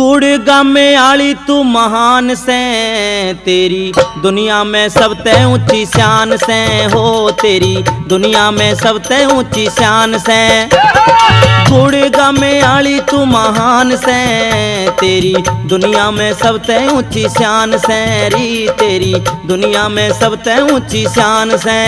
गुड़गामे आली तू महान से, तेरी दुनिया में सबसे ऊंची शान से हो, तेरी दुनिया में सबसे ऊंची शान से। गुड़गामे आली तू महान से, तेरी दुनिया में सबसे ऊंची शान से री, तेरी दुनिया में सबसे ऊंची शान से।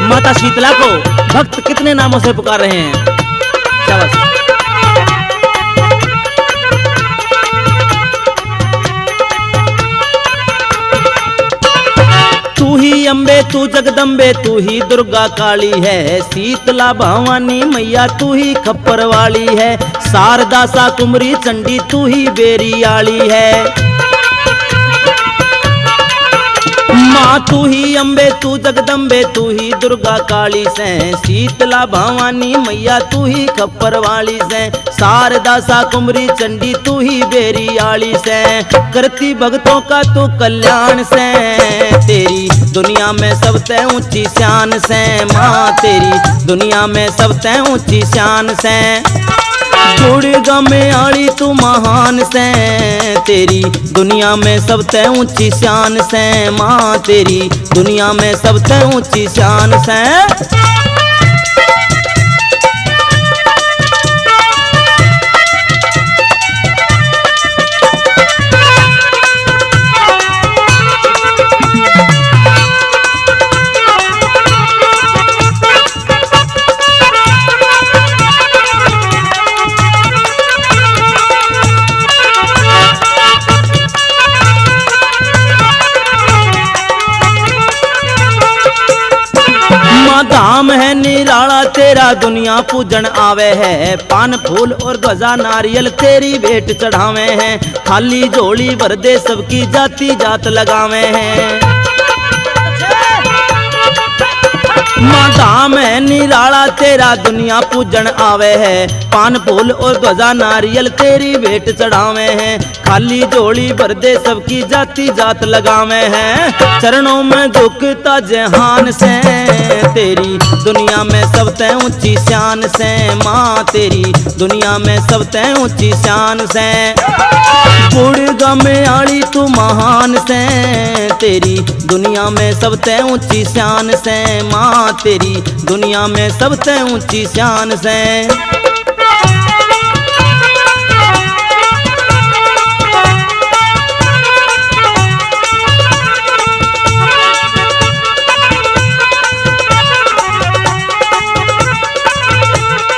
माता शीतला को भक्त कितने नामों से पुकार रहे हैं। शाबाश। तू ही अम्बे तू जगदम्बे तू ही दुर्गा काली है, शीतला भवानी मैया तू ही खप्पर वाली है, शारदा सा कुमरी चंडी तू ही बेरी आली है। माँ तू ही अम्बे तू जगदम्बे तू ही दुर्गा काली से, शीतला भवानी मैया तू ही खप्पर वाली से, शारदा सा कुमरी चंडी तू ही बेरी आली से। करती भक्तों का तू कल्याण से, तेरी दुनिया में सबसे ऊंची शान से माँ, तेरी दुनिया में सबसे ऊंची शान से। गुड़गामे आली तू महान से, तेरी दुनिया में सबसे ऊंची शान से माँ, तेरी दुनिया में सबसे ऊंची शान से। धाम है निराला तेरा दुनिया पूजन आवे है, पान फूल और ध्वजा नारियल तेरी भेंट चढ़ावे हैं, खाली झोली भर दे सबकी जाति जात लगावे हैं। माँ धाम है निराला तेरा दुनिया पूजन आवे है, पान फूल और ध्वजा नारियल तेरी भेंट चढ़ावे हैं, खाली झोली भर दे सबकी जाति जात लगावे हैं। चरणों में झुकता जहान से, तेरी दुनिया में सबसे ऊंची शान से माँ, तेरी दुनिया में सबसे ऊंची शान से। गुड़गामे आली तू महान से, तेरी दुनिया में सबसे ऊंची शान से माँ, तेरी दुनिया में सबसे ऊंची शान से।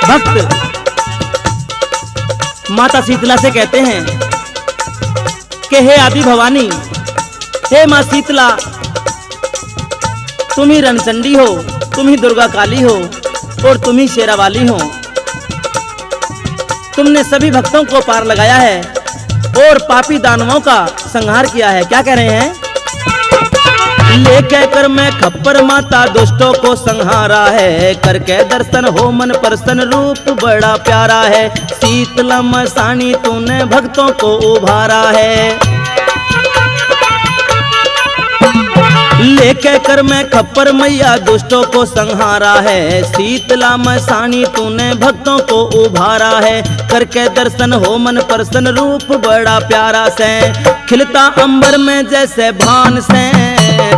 भक्त माता शीतला से कहते हैं कि हे आदि भवानी, हे माँ शीतला, तुम ही रणचंडी हो, तुम ही दुर्गा काली हो और तुम ही शेरावाली हो। तुमने सभी भक्तों को पार लगाया है और पापी दानवों का संहार किया है। क्या कह रहे हैं? ले कहकर मैं खप्पर माता दुष्टों को संहारा है, करके दर्शन हो मन प्रसन्न रूप बड़ा प्यारा है, शीतला मसानी तूने भक्तों को उभारा है। ले कहकर मैं खप्पर मैया दुष्टों को संहारा है, शीतला मसानी तूने भक्तों को उभारा है, करके दर्शन हो मन प्रसन्न रूप बड़ा प्यारा से, खिलता अंबर में जैसे भान से,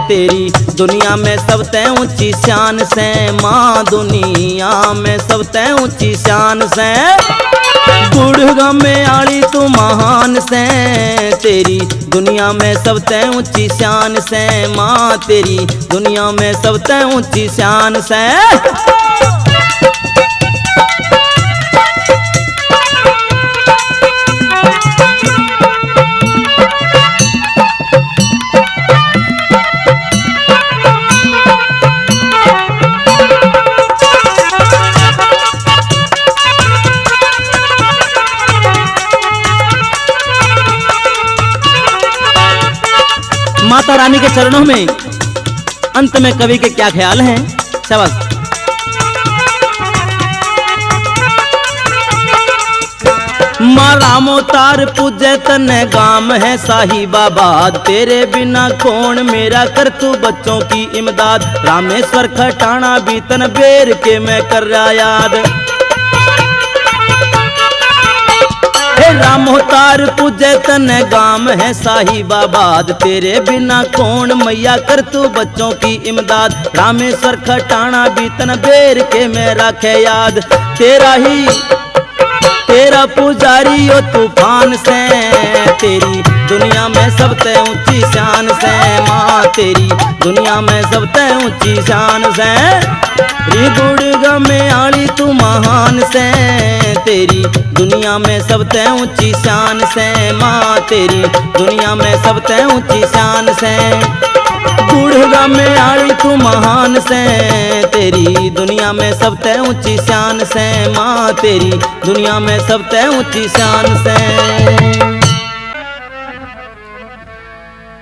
तेरी दुनिया में सबसे ऊंची शान से माँ, दुनिया में सबसे ऊंची शान से। गुड़गामे आली तू महान से, तेरी दुनिया में सबसे ऊंची शान से माँ, तेरी दुनिया में सबसे ऊंची शान से। माता रानी के चरणों में अंत में कवि के क्या ख्याल हैं? शाबाश। माँ रामोतार पूजे तने गाम है साहिबाबाद, तेरे बिना कौन मेरा कर तू बच्चों की इमदाद। रामेश्वर खटाना बीतन बेर के मैं कर रहा याद। रामोतार पूजे तने गाम है साहिबाबाद, तेरे बिना कौन मैया कर तू बच्चों की इमदाद। रामेश्वर खटाना बीतन बेर के मैं रखे याद। तेरा पुजारी ओ तूफान से, तेरी दुनिया में सबसे ऊंची शान से। माँ तेरी दुनिया में सबसे ऊंची शान से। री गुड़गा में आली तू महान से, तेरी दुनिया में सबसे ऊंची शान से। माँ तेरी दुनिया में सबसे ऊंची शान से। गुड़गा में आली तू महान से, तेरी दुनिया में सबसे ऊंची शान से। माँ तेरी दुनिया में सबसे ऊंची शान से।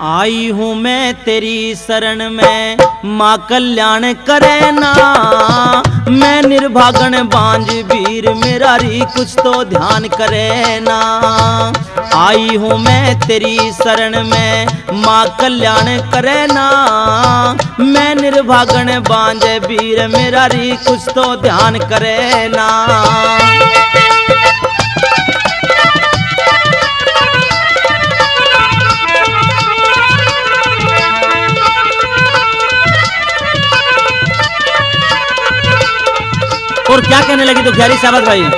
आई हूँ मैं तेरी शरण में, माँ कल्याण करे ना। मैं निर्भागन बांझ वीर मेरा री कुछ तो ध्यान करे ना। आई हूँ मैं तेरी शरण में, माँ कल्याण करे ना। मैं निर्भागन बांझ वीर मेरा री कुछ तो ध्यान करे ना। और क्या कहने लगी तो प्यारी साबत भाई।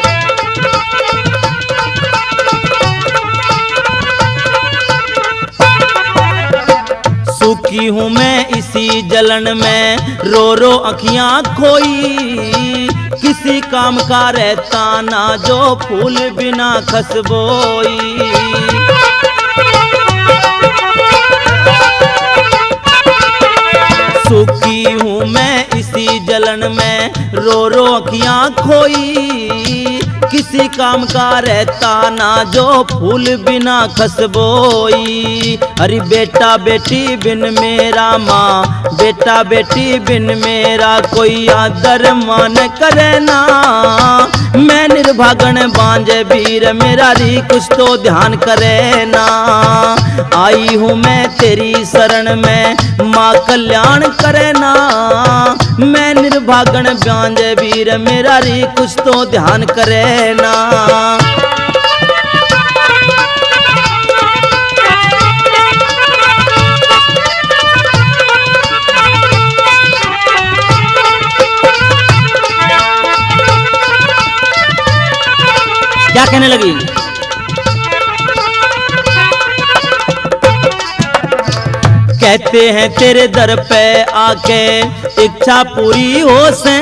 सुखी हूँ मैं इसी जलन में, रो रो अखियां खोई। किसी काम का रहता ना जो फूल बिना खसबोई। सुखी हूँ मैं इसी जलन में, रो रो अखियां खोई। किसी काम का रहता ना जो फूल बिना खसबोई। अरे बेटा बेटी बिन मेरा माँ, बेटा बेटी बिन मेरा कोई आदर मान करे ना। मैं निर्भागन बांझ वीर मेरा री कुछ तो ध्यान करे ना। आई हूँ मैं तेरी शरण में, माँ कल्याण करे ना। मैं निर्भागन बांझ वीर मेरा री कुछ तो ध्यान करे ना। क्या कहने लगी? कहते हैं तेरे दर पे आके इच्छा पूरी हो से।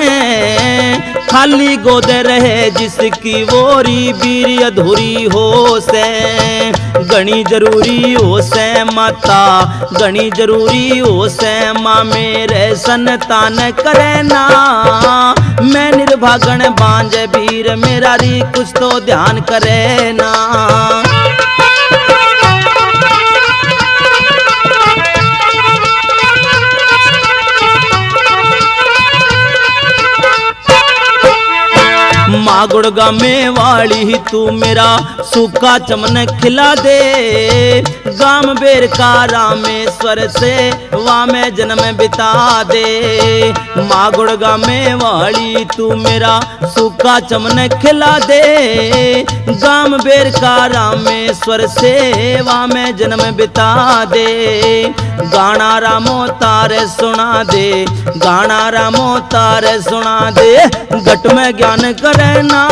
खाली गोद रहे जिसकी वोरी वीर अधूरी हो से। गणी जरूरी हो से माता, गणी जरूरी हो से माँ मेरे संतान करे ना। मैं निर्भागन बांझ वीर मेरा री कुछ तो ध्यान करे ना। माँ गुड़गा में वाली तू मेरा सूखा चमन खिला दे। गाम बेर का रामेश्वर से वहाँ में जन्म बिता दे। माँ गुड़गा में वाली तू मेरा सूखा चमन खिला दे। गाम बेर का रामेश्वर से वहाँ में जन्म बिता दे। गाना रामो तारे सुना दे, गाना रामो तारे सुना दे। घट में ज्ञान करे ना।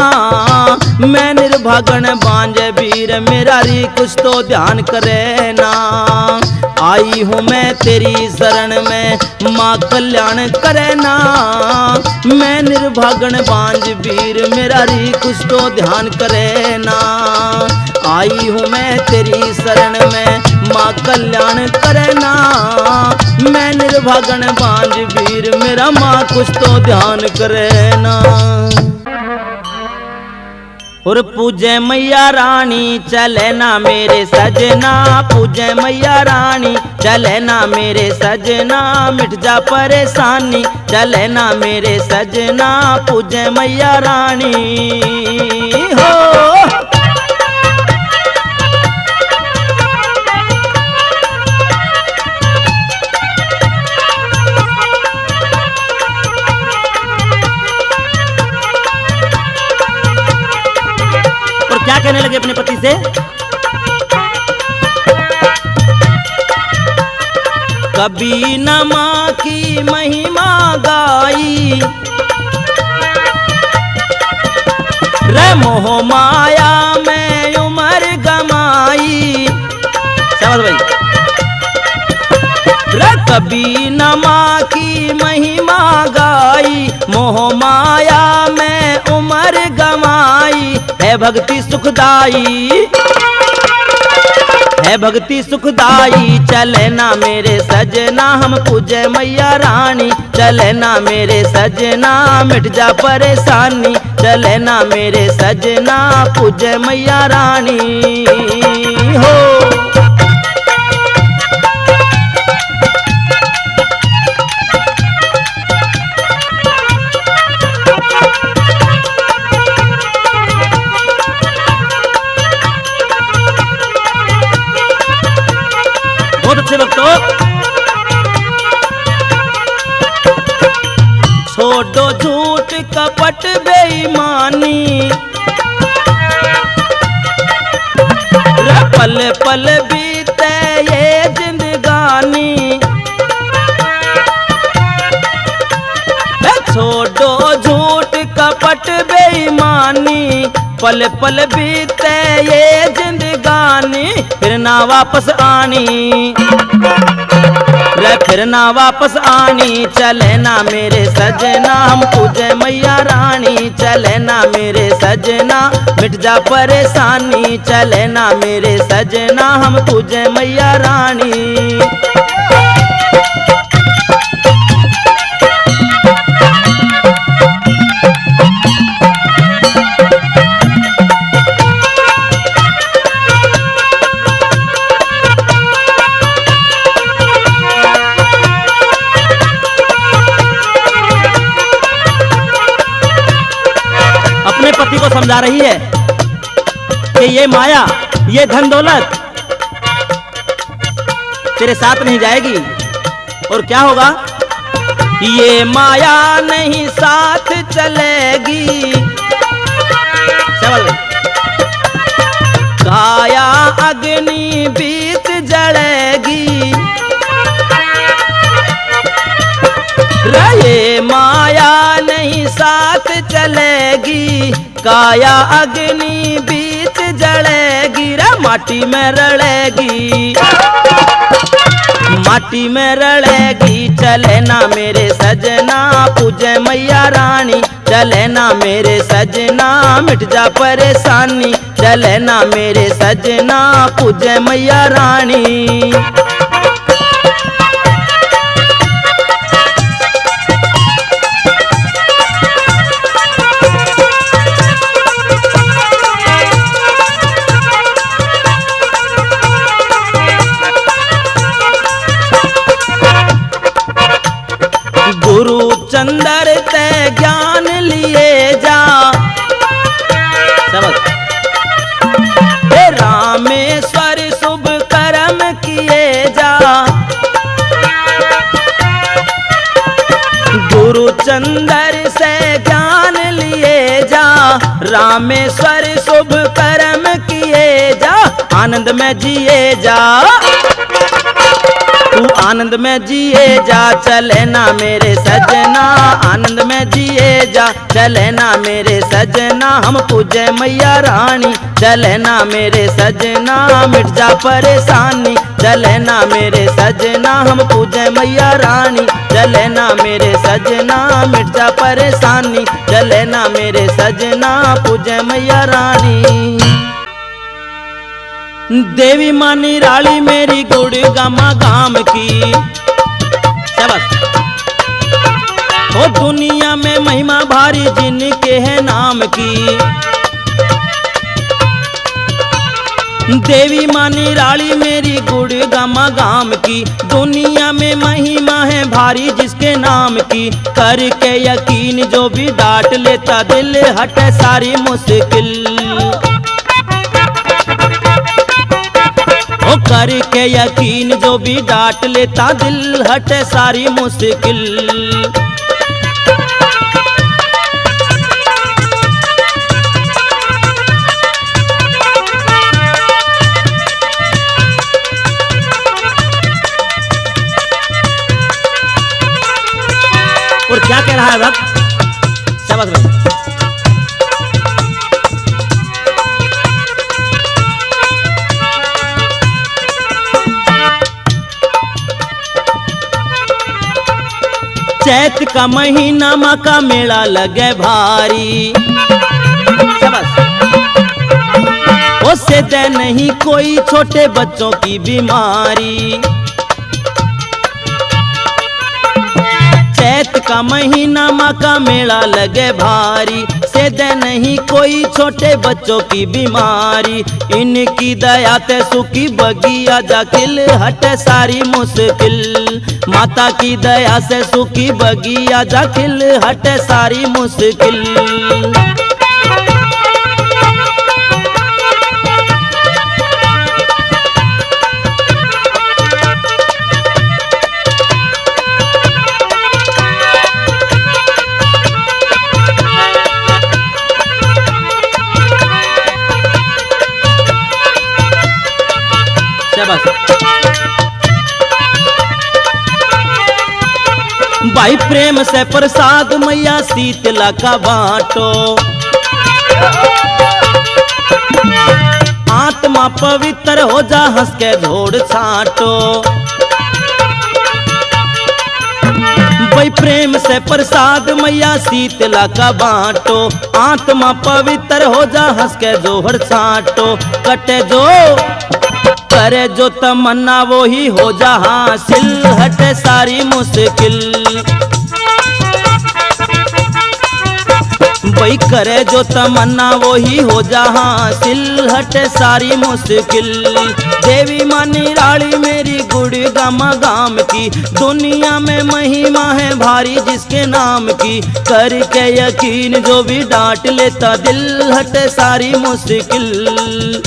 मैं निर्भागन बांझ वीर मेरा री कुछ तो ध्यान करे ना। आई हूँ मैं तेरी शरण में, माँ कल्याण करे ना। मैं निर्भागन बांझ वीर मेरा री कुछ तो ध्यान करे ना। आई हूँ मैं तेरी शरण में, माँ कल्याण करे ना। मैं निर्भागन बांझ वीर मेरा माँ कुछ तो ध्यान करे ना। और पूजे मैया रानी चले ना मेरे सजना। पूजे मैया रानी चले ना मेरे सजना। मिट जा परेशानी चले ना मेरे सजना। पूजे मैया रानी हो। कहने लगे अपने पति से, कभी न माँ की महिमा गाई, रे मोह माया में उम्र गमाई। शाबाश भाई। रे कभी न माँ की महिमा गाई, मोह माया में उम्र गमाई। है भक्ति सुखदाई, है भक्ति सुखदाई, चले ना मेरे सजना हम पूजे मैया रानी। चले ना मेरे सजना मिट जा परेशानी, चले ना मेरे सजना पूजे मैया रानी हो। बहुत अच्छे भक्तों, छोड़ो झूठ कपट बेईमानी, पल पल बीते ये जिंदगानी। छोड़ो झूठ कपट बेईमानी, पल पल बीते ये जिंदगानी। फिर ना वापस आनी, फिर ना वापस आनी। चले ना मेरे सजना हम पूजे मैया रानी। चले ना मेरे सजना मिट जा परेशानी, चले ना मेरे सजना हम पूजे मैया रानी। पति को समझा रही है कि ये माया, ये धन दौलत तेरे साथ नहीं जाएगी। और क्या होगा? ये माया नहीं साथ चलेगी। काया अग्नि बीच जलेगी, ये माया नहीं साथ चलेगी। काया अग्नि बीच जलेगी, रे माटी में रलेगी, माटी में रलेगी। चले ना मेरे सजना पूजे मैया रानी। चले ना मेरे सजना मिट जा परेशानी, चले ना मेरे सजना पूजे मैया रानी। गुरु चंदर ते ज्ञान लिए जा, रामेश्वर शुभ कर्म किए जा। गुरु चंदर से ज्ञान लिए जा, रामेश्वर शुभ कर्म किए जा। आनंद में जिए जा, तू आनंद में जिए जा। चले ना मेरे सजना आनंद में जिए जा। चले ना मेरे सजना हम पूजे मैया रानी। चले ना मेरे सजना मिट जा परेशानी। चले ना मेरे सजना हम पूजे मैया रानी। चले ना मेरे सजना मिट जा परेशानी। चले ना मेरे सजना पूजे मैया रानी। देवी मानी राली मेरी गुड़ गामा गाम की, ओ दुनिया में महिमा भारी जिनके है नाम की। देवी मानी राली मेरी गुड़ गामा गाम की, दुनिया में महिमा है भारी जिसके नाम की। करके यकीन जो भी डांट लेता दिल हटे सारी मुश्किल। ओ करके यकीन जो भी डांट लेता दिल हटे सारी मुश्किल। रहा है वक्त। शाबाश भाई। चैत का महीना माँ का मेला लगे भारी, उससे दे नहीं कोई छोटे बच्चों की बीमारी। चैत का महीना माँ का मेला लगे भारी, से दे नहीं कोई छोटे बच्चों की बीमारी। इनकी दया ते सुखी बगिया जाकिल हटे सारी मुश्किल, माता की दया से सुखी बगिया जाकिल हटे सारी मुश्किल। भाई प्रेम से प्रसाद मैया शीतला का बांटो, आत्मा पवित्र हो जा हंस के झोड़ छाटो। भाई प्रेम से प्रसाद मैया शीतला का बांटो, आत्मा पवित्र हो जा हंस के जोहर छाटो। कटे जो करे जो तमन्ना वो ही हो जा हासिल हटे सारी मुश्किल। भाई करे जो तमन्ना वो ही हो जा हासिल हटे सारी मुश्किल। देवी माँ निराली मेरी गुड़ी गामा गाम की, दुनिया में महिमा है भारी जिसके नाम की। करके यकीन जो भी डांट लेता दिल हटे सारी मुश्किल।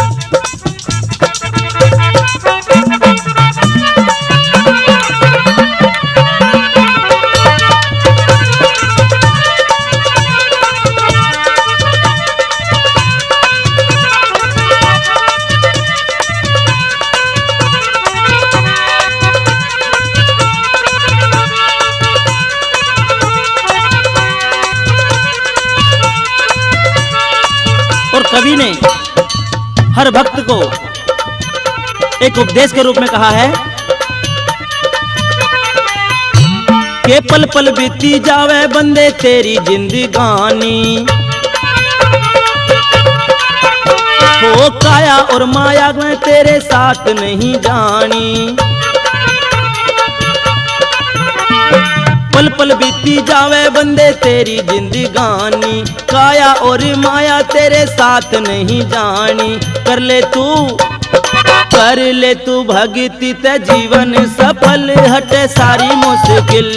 कवि ने हर भक्त को एक उपदेश के रूप में कहा है कि पल पल बीती जावे बंदे तेरी जिंदगानी, हो काया और माया में तेरे साथ नहीं जानी। पल पल बीती जावे बंदे तेरी जिंदगानी, काया और माया तेरे साथ नहीं जानी। कर ले तू भक्ति ते जीवन सफल हटे सारी मुश्किल।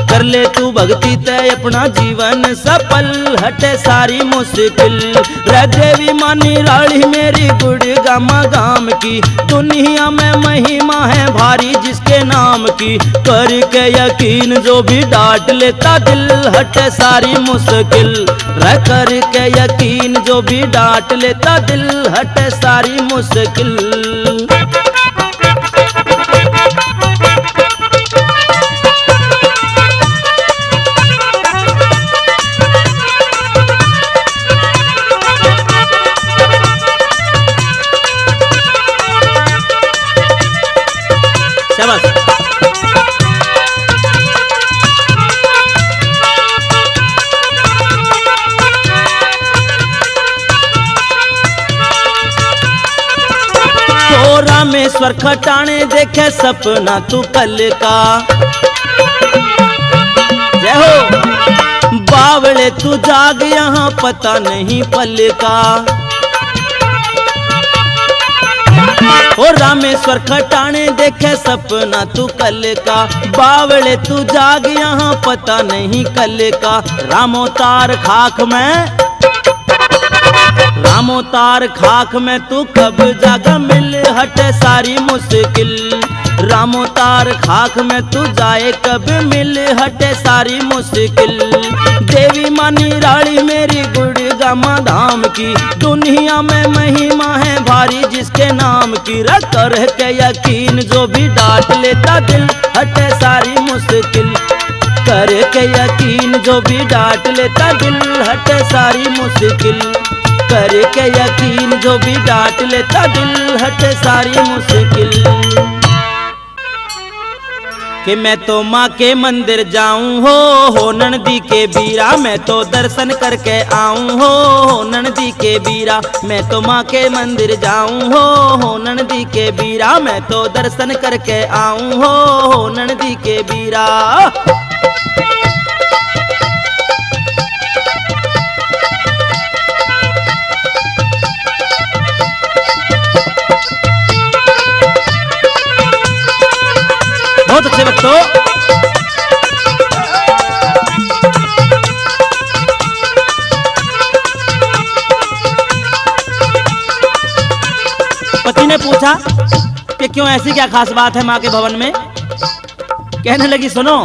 कर ले तू भक्ति ते अपना जीवन सफल हटे सारी मुश्किल। रे देवी माँ निराली मेरी गुड़ गामा गाम की, दुनिया में महिमा है भारी जिसके नाम की। करके यकीन जो भी डांट लेता दिल हटे सारी मुश्किल। रे करके यकीन जो भी डांट लेता दिल हटे सारी मुश्किल। रामेश्वर खटाने देखे सपना तू कल का, जय हो बावले तू जाग यहाँ पता नहीं पल का। ओ रामेश्वर खटाने देखे सपना तू कल का, बावले तू जाग यहाँ पता नहीं कल का। रामोतार खाक में तू कब जागा मिल हटे सारी मुश्किल। रामोतार खाक में तू जाए कब मिल हटे सारी मुश्किल। देवी माँ निराली मेरी गुड़ गामा धाम की, दुनिया में महिमा है भारी जिसके नाम की। कर के यकीन जो भी डांट लेता दिल हटे सारी मुश्किल। करके यकीन जो भी डांट लेता दिल हटे सारी मुश्किल। करके यकीन जो भी डांट लेता दिल हटे सारी मुश्किल। कि मैं तो माँ के मंदिर जाऊं हो नंदी के बीरा, मैं तो दर्शन करके आऊं हो नंदी के बीरा। मैं तो माँ के मंदिर जाऊं हो नंदी के बीरा, मैं तो दर्शन करके आऊं हो नंदी के बीरा। बहुत अच्छे बच्चों। पति ने पूछा कि क्यों, ऐसी क्या खास बात है माँ के भवन में? कहने लगी सुनो,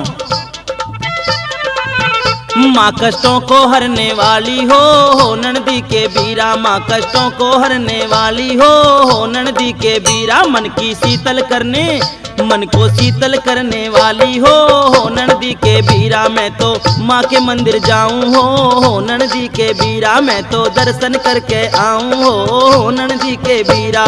माँ कष्टों को हरने वाली हो नंदी के बीरा। माँ कष्टों को हरने वाली हो नंदी के बीरा। मन की शीतल करने, मन को शीतल करने वाली हो नंदी के बीरा। मैं तो माँ के मंदिर जाऊं हो नंदी के बीरा, मैं तो दर्शन करके आऊं हो नंदी के बीरा।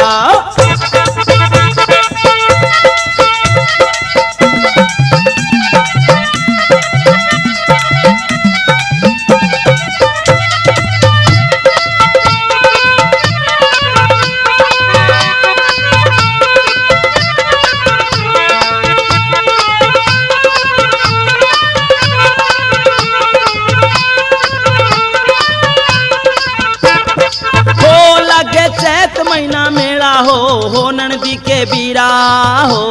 चैत महीना मेला हो नंदी के बीरा हो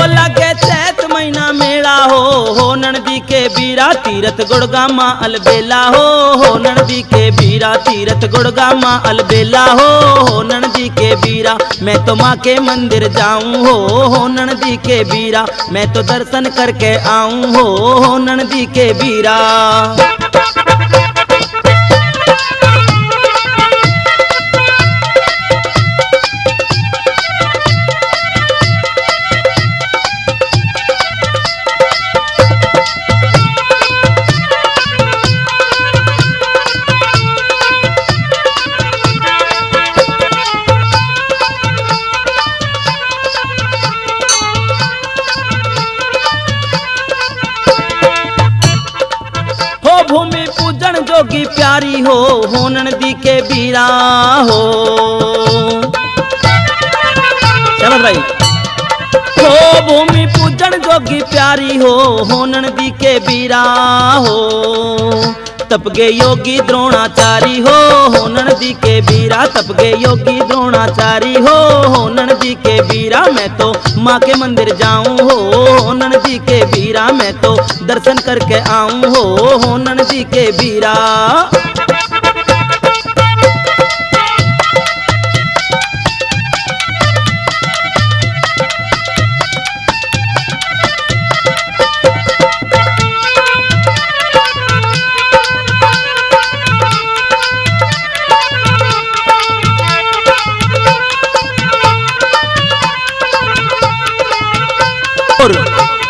लगे चैत महीना मेला हो नंदी के बीरा। तीरथ गुड़गामा अलबेला हो नंदी के बीरा। तीरथ गुड़गामा अलबेला हो नंदी के बीरा। मैं तो माँ के मंदिर जाऊं हो नंदी के बीरा, मैं तो दर्शन करके आऊं हो नंदी के बीरा। भूमि पूजन जोगी प्यारी हो नंदी के बीरा हो। चलो भाई, हो भूमि पूजन जोगी प्यारी हो नंदी के बीरा हो। तप गे योगी द्रोणाचारी हो नंदी के बीरा। तप गे योगी द्रोणाचारी हो नंदी के बीरा। मैं तो माँ के मंदिर जाऊं हो नंदी के बीरा, मैं तो दर्शन करके आऊं हो नंदी के बीरा।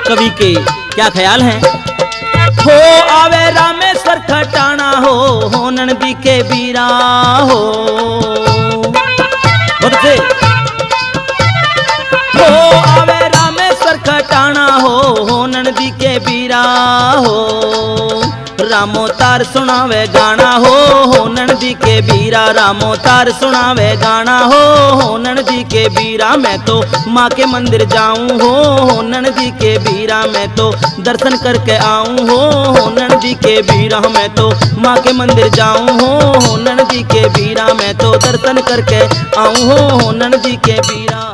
कवि के क्या ख्याल हैं? हो आवे रामेश्वर खटाना हो नंदी के बीरा हो। हो आवे रामेश्वर खटाना हो नंदी के बीरा हो। रामो तार सुनावे गाना हो नंदी के बीरा। रामो तार सुनावे गाना हो नंदी के बीरा। मैं तो माँ के मंदिर जाऊं हो नंदी के बीरा, मैं तो दर्शन करके आऊं हो नंदी के बीरा। मैं तो माँ के मंदिर जाऊं हो नंदी के बीरा, मैं तो दर्शन करके आऊं हो नंदी के बीरा।